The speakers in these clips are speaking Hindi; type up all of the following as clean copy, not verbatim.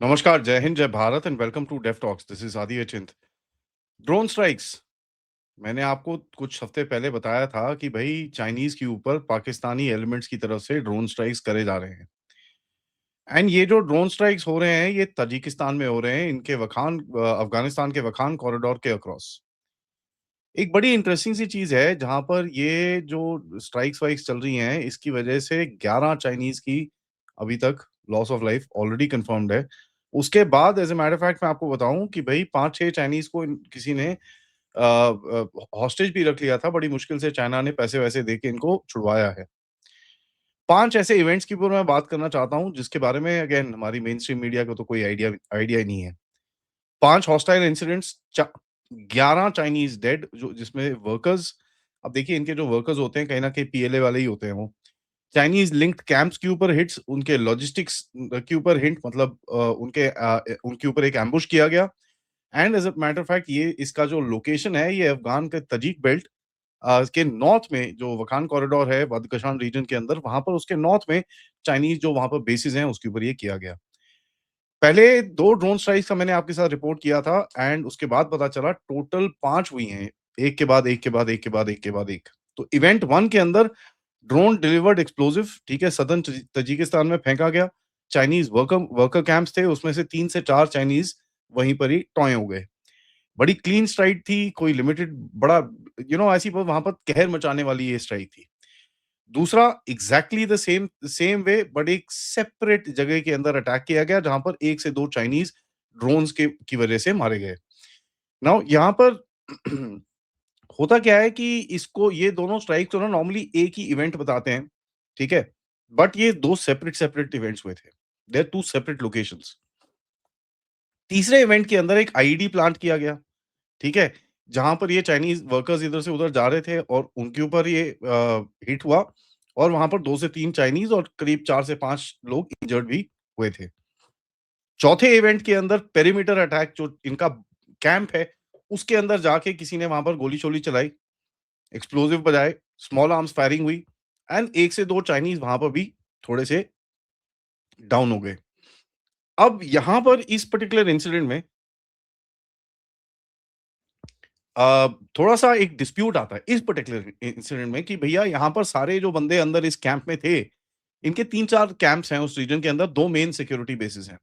नमस्कार, जय हिंद, जय Bharat and welcome to Dave Talks. This is Aadi Achint. Drone strikes, मैंने आपको कुछ हफ्ते पहले बताया था कि भई चाइनीज़ के ऊपर पाकिस्तानी एलिमेंट्स की तरफ से ड्रोन स्ट्राइक्स करे जा रहे हैं। एंड ये जो ड्रोन स्ट्राइक्स हो रहे हैं, ये ताजिकिस्तान में हो रहे हैं, इनके अफ़गानिस्तान के वखान कॉरिडोर के अक्रॉस। एक बड़ी इंटरेस्टिंग सी चीज़ है, जहाँ पर ये जो स्ट्राइक्स-वाइक्स चल रही हैं, इसकी वजह से 11 चाइनीज़ की अभी तक loss of life already confirmed है। उसके बाद as a matter of fact मैं आपको बताऊँ कि भई 5-6 चाइनीज़ को किसी ने हॉस्टेज भी रख लिया था, बड़ी मुश्किल से चाइना ने पैसे-वैसे दे के इनको छुड़वाया है। 5 ऐसे इवेंट्स के ऊपर मैं बात करना चाहता हूँ, जिसके बारे में अगेन हमारी मेनस्ट्रीम मीडिया को तो कोई आइडिया ही नहीं है। 5 हॉस्टाइल इंसिडेंट्स, चा 11 चाइनीज़ डेड, जो जिसमें वर्कर्स, अब देखिए इनके जो वर्कर्स होते हैं, कहीं न कहीं पीएलए वाले ही होते हैं वो। चाइनीज़ लिंक्ड कैंप्स के ऊपर हिट्स, उनके लॉजिस्टिक्स के ऊपर हिट, मतलब उनके ऊपर एक एम्बुश किया गया। And as a matter of fact ये इसका जो लोकेशन है, ये अफ़गान के तजिक बेल्ट के नॉर्थ में, जो वखान कॉरिडोर है बदख्शान रीजन के अंदर, वहाँ पर उसके नॉर्थ में चाइनीज़ जो वहाँ पर बेसेस हैं, उसके ऊपर ये किया गया। पहले 2 ड्रोन स्ट्राइक्स का मैंने आपके साथ रिपोर्ट किया था एंड उसके बाद पता चला टोटल 5 हुई हैं, एक के बाद एक के बाद एक के बाद एक के बाद एक। तो इवेंट 1 के अंदर ड्रोन डिलिवर्ड एक्सप्लोसिव, ठीक है, सदर्न तजिकिस्तान में फेंका गया। चाइनीज़ वर्कर वर्कर कैंप्स थे, उसमें से 3 से 4 चाइनीज़ वहीं पर ही टॉय हो गए। बड़ी क्लीन स्ट्राइक थी, कोई लिमिटेड बड़ा ऐसी वहाँ पर कहर मचाने वाली ये स्ट्राइक थी। दूसरा exactly the same same way but एक सेपरेट जगह के अंदर अटैक किया गया, जहाँ पर 1 से 2 चाइनीज़ ड्रोन्स के की वजह से मारे गए। नाउ यहाँ पर होता क्या है कि इसको ये दोनों स्ट्राइक तो ना नॉर्मली एक ही इवेंट बताते हैं, ठीक है? बट ये 2 सेपरेट इवेंट्स हुए थे। They are 2 separate locations. तीसरे इवेंट के अंदर एक आईईडी प्लांट किया गया, ठीक है? जहाँ पर ये चाइनीज़ वर्कर्स इधर से उधर जा रहे थे और उनके ऊपर ये हिट हुआ और वहाँ पर 2 से 3 चाइनीज़ और करीब 4 से 5 लोग इंजर्ड भी हुए थे। चौथे इवेंट के अंदर पेरीमीटर अटैक, जो इनका कैंप है, उसके अंदर जाके किसी ने वहाँ पर गोली-शोली चलाई, एक्सप्लोसिव बजाए, स्मॉल आर्म्स फायरिंग हुई एंड 1 से 2 चाइनीज़ वहाँ पर भी थोड़े से डाउन हो गए। अब यहाँ पर इस पर्टिकुलर इंसिडेंट में थोड़ा-सा एक डिस्प्यूट आता है इस पर्टिकुलर इंसिडेंट में कि भैया यहाँ पर सारे जो बंदे अंदर इस कैंप में थे, इनके 3-4 कैंप्स हैं उस रीजन के अंदर, 2 मेन सिक्योरिटी बेसेस हैं।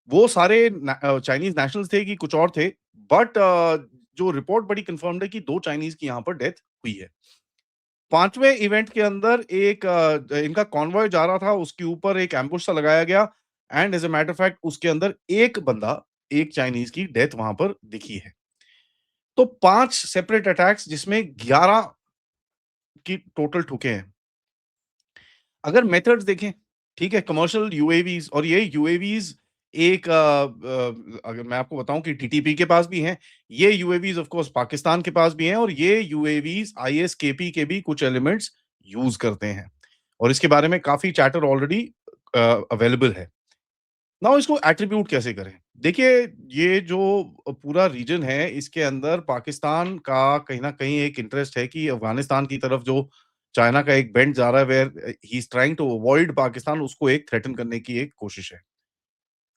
वो सारे चाइनीज़ नेशनल्स थे कि कुछ और थे, बट जो रिपोर्ट बड़ी कन्फर्म्ड है कि 2 चाइनीज़ की यहाँ पर डेथ हुई है। 5वें इवेंट के अंदर एक इनका कॉन्वॉय जा रहा था, उसके ऊपर एक एम्बुश सा लगाया गया and as a matter of fact उसके अंदर एक बंदा, एक चाइनीज़ की डेथ वहाँ पर दिखी है। तो 5 सेपरेट अटैक्स, जिसमें 11 की टोटल ठुके हैं। अगर मेथड्स देखें, ठीक है, कमर्शियल यूएवीज़, और ये यूएवीज़ एक अगर मैं आपको बताऊँ कि टीटीपी के पास भी हैं, ये यूएवीज़ ऑफ कोर्स पाकिस्तान के पास भी हैं और ये यूएवीज़ आईएसकेपी के भी कुछ एलिमेंट्स यूज़ करते हैं और इसके बारे में काफ़ी चैटर ऑलरेडी अवेलेबल है। नाउ इसको एट्रिब्यूट कैसे करें? देखिए, ये जो पूरा रीजन है, इसके अंदर पाकिस्तान का कहीं न कहीं एक इंटरेस्ट है कि अफ़गानिस्तान की तरफ जो चाइना का एक बेंड जा रहा है, where he is trying to avoid Pakistan, उसको एक थ्रेटन करने की एक कोशिश है।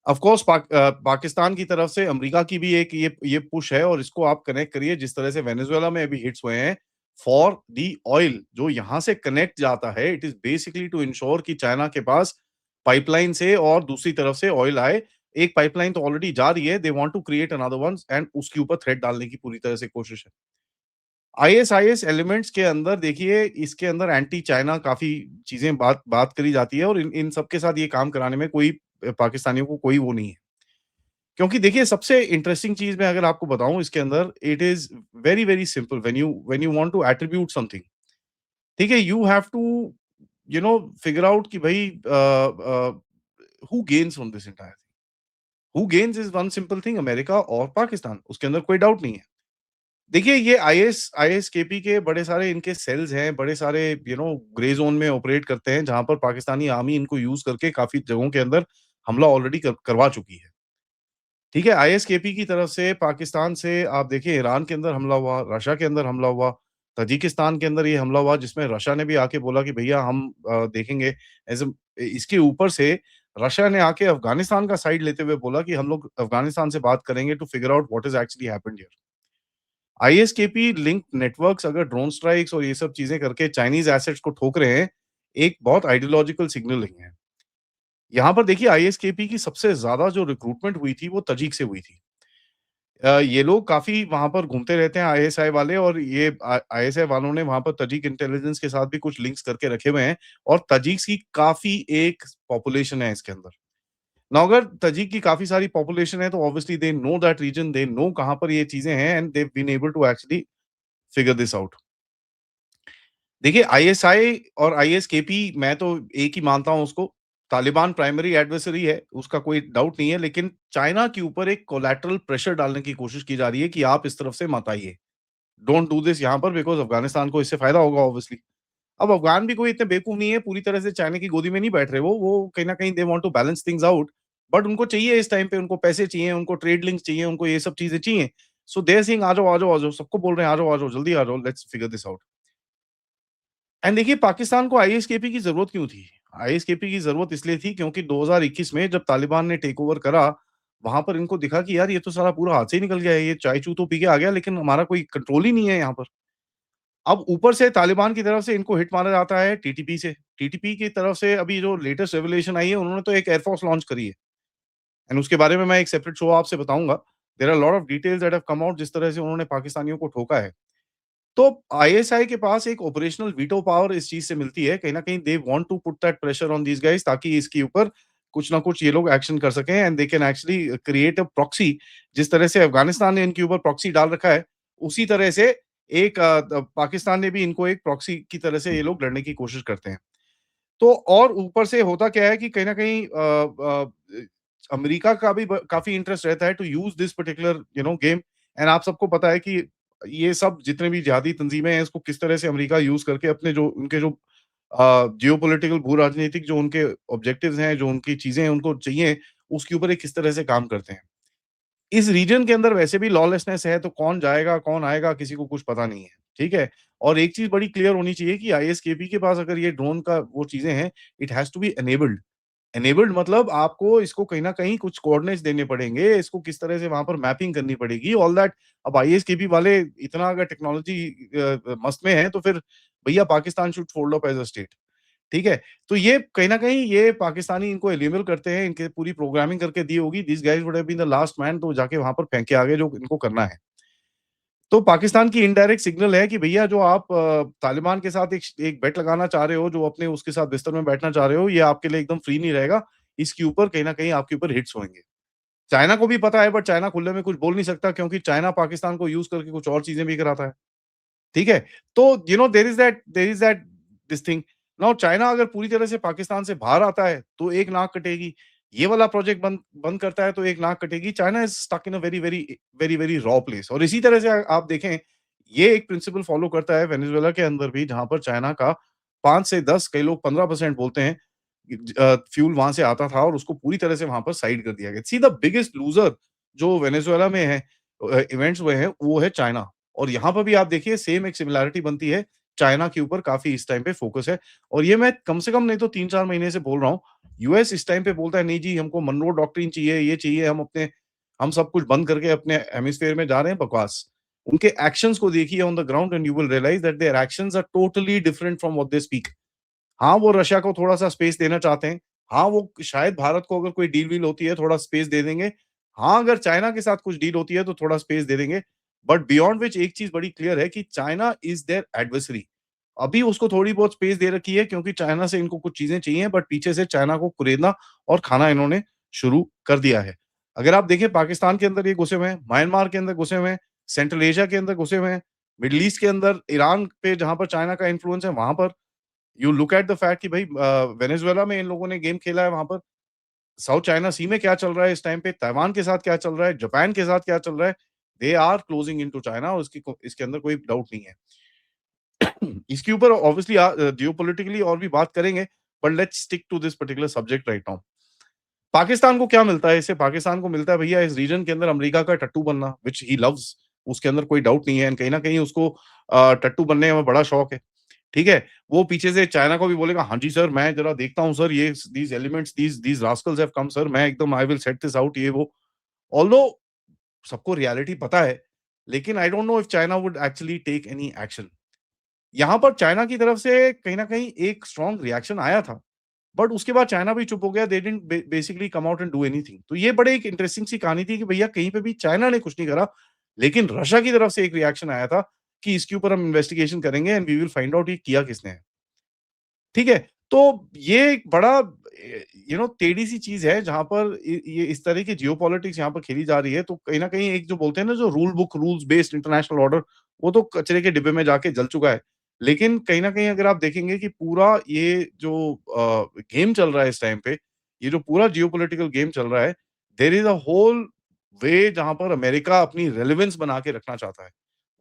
ऑफ़ कोर्स पाकिस्तान की तरफ से अमेरिका की भी एक ये पुश है और इसको आप कनेक्ट करिए जिस तरह से वेनेजुएला में अभी हिट्स हुए हैं, फॉर द ऑयल जो यहाँ से कनेक्ट जाता है, it is basically to ensure कि चाइना के पास पाइपलाइन से और दूसरी तरफ से ऑयल आए। एक पाइपलाइन तो ऑलरेडी जा रही है, they want to create another ones and उसके ऊपर थ्रेड डालने की पूरी तरह से कोशिश है। आईएसआईएस एलिमेंट्स के अंदर देखिए, इसके अंदर एंटी चाइना काफ़ी चीज़ें बात बात करी जाती है और इन इन सब के साथ ये काम कराने में कोई पाकिस्तानियों को कोई वो नहीं है। क्योंकि देखिए, सबसे इंटरेस्टिंग चीज़ मैं अगर आपको बताऊँ इसके अंदर, it is very, very simple when you want to attribute something, ठीक है? You have to figure out कि भई who gains from this entire thing? Who gains is one simple thing, America और पाकिस्तान, उसके अंदर कोई डाउट नहीं है। देखिए, ये आईएसकेपी के बड़े सारे इनके सेल्स हैं, बड़े सारे ग्रे ज़ोन में ऑपरेट करते हैं, जहाँ पर पाकिस्तानी आर्मी इनको यूज़ करके काफ़ी जगहों के अंदर हमला ऑलरेडी करवा चुकी है। ठीक है, आईएसकेपी की तरफ से पाकिस्तान से आप देखिए, ईरान के अंदर हमला हुआ, रशिया के अंदर हमला हुआ, ताजिकिस्तान के अंदर ये हमला हुआ, जिसमें रशिया ने भी आके बोला कि भैया हम देखेंगे। एज़ अ इसके ऊपर से रशिया ने आके अफ़गानिस्तान का साइड लेते हुए बोला कि हम लोग अफ़गानिस्तान से बात करेंगे to figure out what is actually happened here. ISKP linked networks अगर ड्रोन स्ट्राइक्स और ये सब चीज़ें करके चाइनीज़ एसेट्स को ठोक रहे हैं, एक बहुत आइडियोलॉजिकल सिग्नलिंग है। यहाँ पर देखिए आईएसकेपी की सबसे ज़्यादा जो रिक्रूटमेंट हुई थी, वो तजिक से हुई थी। ये लोग काफ़ी वहाँ पर घूमते रहते हैं आईएसआई वाले और ये आईएसआई वालों ने वहाँ पर तजिक इंटेलिजेंस के साथ भी कुछ लिंक्स करके रखे हुए हैं और तजिक्स की काफ़ी एक पॉपुलेशन है इसके अंदर। नाउ अगर तजिक की काफ़ी सारी पॉपुलेशन है तो obviously they know that region, they know कहाँ पर ये चीज़ें हैं and they been able to actually figure this out. देखिए आईएसआई और आईएसकेपी मैं तो एक ही मानता हूँ उसको, तालिबान प्राइमरी एडवर्सरी है, उसका कोई डाउट नहीं है, लेकिन चाइना के ऊपर एक कोलैटरल प्रेशर डालने की कोशिश की जा रही है कि आप इस तरफ से मत आइए। डोंट डू दिस यहाँ पर बिकॉज़ अफ़गानिस्तान को इससे फ़ायदा होगा ऑब्वियसली। अब अफ़गान भी कोई इतने बेवकूफ नहीं है, पूरी तरह से चाइना की गोदी में नहीं बैठ रहे वो कहीं न कहीं they want to balance things out, but उनको चाहिए इस टाइम पे, उनको पैसे चाहिए, उनको ट्रेड लिंक्स चाहिए, उनको ये सब चीज़ें चाहिए। सो दे आर सेइंग आ जाओ, आ जाओ, आ जाओ, सबको बोल रहे हैं आ जाओ, जल्दी आ जाओ, let's figure this out. And देखिए पाकिस्तान को आईएसकेपी की ज़रूरत क्यों थी? आईएसकेपी की ज़रूरत इसलिए थी क्योंकि 2021 में जब तालिबान ने टेक ओवर करा, वहाँ पर इनको दिखा कि यार ये तो साला पूरा हाथ से ही निकल गया है, ये चाय-चू तो पी के आ गया लेकिन हमारा कोई कंट्रोल ही नहीं है यहाँ पर। अब ऊपर से तालिबान की तरफ से इनको हिट मारा जाता है टीटीपी से। टीटीपी की तरफ से अभी जो लेटेस्ट रेवलेशन आई है, उन्होंने तो एक एयरफोर्स लॉन्च करी है एंड उसके बारे में मैं एक सेपरेट शो आपसे बताऊँगा। There are lot of details that have come out जिस तरह से उन्होंने पाकिस्तानियों को ठोका है। तो आईएसआई के पास एक ऑपरेशनल वीटो पावर इस चीज़ से मिलती है। कहीं न कहीं they want to put that pressure on these guys ताकि इसके ऊपर कुछ ना कुछ ये लोग एक्शन कर सकें and they can actually create a proxy. जिस तरह से अफ़गानिस्तान ने इनके ऊपर प्रॉक्सी डाल रखा है, उसी तरह से एक पाकिस्तान ने भी इनको एक प्रॉक्सी की तरह से ये लोग लड़ने की कोशिश करते हैं। तो और ऊपर से होता क्या है कि कहीं न कहीं अमेरिका का भी ब काफ़ी इंटरेस्ट रहता है to use this particular game and आप सबको पता है कि ये सब जितने भी जिहादी तंज़ीमें हैं, इसको किस तरह से अमेरिका यूज़ करके अपने जो उनके जो जियोपॉलिटिकल भू-राजनीतिक जो उनके ऑब्जेक्टिव्स हैं, जो उनकी चीज़ें हैं, उनको चाहिए, उसके ऊपर ये किस तरह से काम करते हैं। इस रीजन के अंदर वैसे भी लॉलेसनेस है, तो कौन जाएगा, कौन आएगा, किसी को कुछ पता नहीं है, ठीक है? और एक चीज़ बड़ी क्लियर होनी चाहिए कि आईएसकेपी के पास अगर ये ड्रोन का वो चीज़ें हैं, it has to be enabled. Enabled मतलब आपको इसको कहीं न कहीं कुछ कोऑर्डिनेट्स देने पड़ेंगे, इसको किस तरह से वहाँ पर मैपिंग करनी पड़ेगी, ऑल दैट। अब आईएसकेपी वाले इतना अगर टेक्नोलॉजी मस्त में हैं, तो फिर भैया Pakistan should fold up as a state. ठीक है? तो ये कहीं न कहीं ये पाकिस्तानी इनको एलिमेबल करते हैं, इनकी पूरी प्रोग्रामिंग करके दी होगी, these guys would have been the last man तो जाके वहाँ पर फेंक के आ गए जो इनको करना है। तो पाकिस्तान की इनडायरेक्ट सिग्नल है कि भैया जो आप तालिबान के साथ एक बेट लगाना चाह रहे हो, जो अपने उसके साथ बिस्तर में बैठना चाह रहे हो, ये आपके लिए एकदम फ्री नहीं रहेगा। इसके ऊपर कहीं न कहीं आपके ऊपर हिट्स होंगे। चाइना को भी पता है बट चाइना खुले में कुछ बोल नहीं सकता क्योंकि चाइना पाकिस्तान को यूज़ करके कुछ और चीज़ें भी कराता है। ठीक है? तो there is that this thing. Now China अगर पूरी तरह से पाकिस्तान से बाहर आता है, तो एक नाक कटेगी। ये वाला प्रोजेक्ट बंद बंद करता है तो एक नाक कटेगी। China is stuck in a very raw place और इसी तरह से आप देखें, ये एक प्रिंसिपल फॉलो करता है वेनेजुएला के अंदर भी जहाँ पर चाइना का 5 से 10 कई लोग 15% बोलते हैं फ्यूल वहाँ से आता था और उसको पूरी तरह से वहाँ पर साइड कर दिया गया। सी द बिगेस्ट लूज़र जो वेनेजुएला में है इवेंट्स हुए हैं, वो है चाइना। और यहाँ पर भी आप देखिए सेम एक सिमिलैरिटी बनती है, चाइना के ऊपर काफ़ी इस टाइम पे फ़ोकस है और ये मैं कम से कम नहीं तो 3-4 महीने से बोल रहा हूँ। यूएस इस टाइम पे बोलता है नहीं जी हमको मनरो डॉक्ट्रिन चाहिए, ये चाहिए, हम सब कुछ बंद करके अपने हेमिस्फीयर में जा रहे हैं, बकवास। उनके एक्शंस को देखिए on the ground and you will realize that their actions are totally different from what they speak. हाँ, वो रशिया को थोड़ा-सा स्पेस देना चाहते हैं। हाँ, वो शायद भारत को अगर कोई डील-वील होती है, थोड़ा स्पेस दे देंगे। हाँ, अगर चाइना के साथ कुछ डील होती है, तो थोड़ा स्पेस दे देंगे। बट बियॉन्ड व्हिच एक चीज़ बड़ी क्लियर है कि चाइना इज़ देयर एडवर्सरी। अभी उसको थोड़ी बहुत स्पेस दे रखी है क्योंकि चाइना से इनको कुछ चीज़ें चाहिए, बट पीछे से चाइना को कुरेदना और खाना इन्होंने शुरू कर दिया है। अगर आप देखें पाकिस्तान के अंदर ये घुसे हुए हैं, म्यांमार के अंदर घुसे हुए हैं, सेंट्रल एशिया के अंदर घुसे हुए हैं, मिडल ईस्ट के अंदर ईरान पे जहाँ पर चाइना का इन्फ्लुएंस है, वहाँ पर you look at the fact कि भाई वेनेजुएला में इन लोगों ने गेम खेला है वहाँ पर। साउथ चाइना सी में क्या चल रहा है इस टाइम पे, ताइवान के साथ क्या चल रहा है, जापान के साथ क्या चल रहा है, they are closing into China और इसके अंदर कोई डाउट नहीं है। इसके ऊपर ऑब्वियसली जियोपॉलिटिकली और भी बात करेंगे, but let's stick to this particular subject right now. Pakistan को क्या मिलता है इससे? पाकिस्तान को मिलता है भैया इस रीजन के अंदर अमेरिका का टट्टू बनना, व्हिच ही लव्स, उसके अंदर कोई डाउट नहीं है एंड कहीं न कहीं उसको टट्टू बनने में बड़ा शौक है। ठीक है? वो पीछे से चाइना को भी बोलेगा, "हाँ जी सर, मैं ज़रा देखता हूँ सर, ये these elements, these rascals have come sir, मैं एकदम I will set this out" ये वो। ऑल्दो सबको रियलिटी पता है, लेकिन I don't know if China would actually take any action. यहाँ पर चाइना की तरफ से कहीं न कहीं एक स्ट्रॉन्ग रिएक्शन आया था, बट उसके बाद चाइना भी चुप हो गया, दे didn't basically come out and do anything. तो ये बड़े एक इंटरेस्टिंग सी कहानी थी कि भैया कहीं पे भी चाइना ने कुछ नहीं करा, लेकिन रशिया की तरफ से एक रिएक्शन आया था कि इसके ऊपर हम इन्वेस्टिगेशन करेंगे and we will find out ये किया किसने है। ठीक है? तो ये एक बड़ा टेढ़ी सी चीज़ है जहाँ पर ये इस तरह की जियोपॉलिटिक्स यहाँ पर खेली जा रही है, तो कहीं न कहीं एक जो बोलते हैं ना जो rule book, rules based international order, वो तो कचरे के डिब्बे में जाके जल चुका है। लेकिन कहीं न कहीं अगर आप देखेंगे कि पूरा ये जो गेम चल रहा है इस टाइम पे, ये जो पूरा जियोपॉलिटिकल गेम चल रहा है, there is a whole way जहाँ पर अमेरिका अपनी रेलेवेंस बना के रखना चाहता है।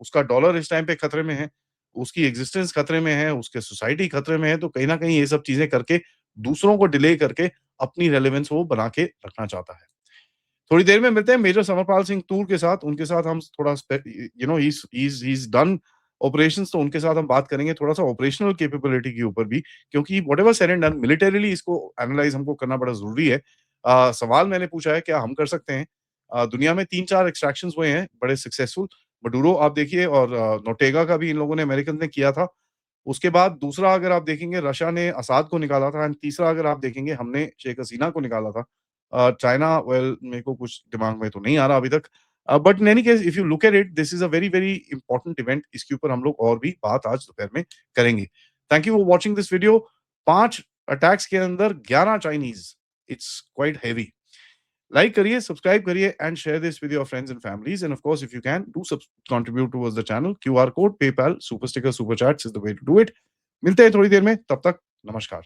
उसका डॉलर इस टाइम पे खतरे में है, उसकी एक्जिस्टेंस खतरे में है, उसके सोसाइटी खतरे में है, तो कहीं न कहीं ये सब चीज़ें करके दूसरों को डिले करके अपनी रेलेवेंस वो बना के रखना चाहता है। थोड़ी देर में मिलते हैं मेजर समरपाल सिंह तूर के साथ, उनके साथ हम थोड़ा ही इज़ डन ऑपरेशंस, तो उनके साथ हम बात करेंगे थोड़ा-सा ऑपरेशनल कैपेबिलिटी के ऊपर भी, क्योंकि whatever said and done militarily इसको एनालाइज़ हमको करना बड़ा ज़रूरी है। सवाल मैंने पूछा है क्या हम कर सकते हैं? दुनिया में 3-4 एक्सट्रैक्शंस हुए हैं बड़े सक्सेसफुल, मडुरो आप देखिए और नोर्टेगा का भी इन लोगों ने अमेरिकन ने किया था। उसके बाद दूसरा अगर आप देखेंगे रशिया ने असाद को निकाला था एंड तीसरा अगर आप देखेंगे हमने शेख हसीना को निकाला था। चाइना वेल मेरे को कुछ दिमाग में तो नहीं आ रहा अभी तक। But in any case if you look at it this is a very, very important event, इसके ऊपर हम लोग और भी बात आज दोपहर में करेंगे। Thank you for watching this video. 5 attacks के अंदर 11 Chinese, it's quite heavy. Like करिए, सब्सक्राइब करिए and share this with your friends and families and of course if you can do contribute towards the channel, QR code, PayPal, super sticker, super chats is the way to do it. मिलते हैं थोड़ी देर में, तब तक नमस्कार।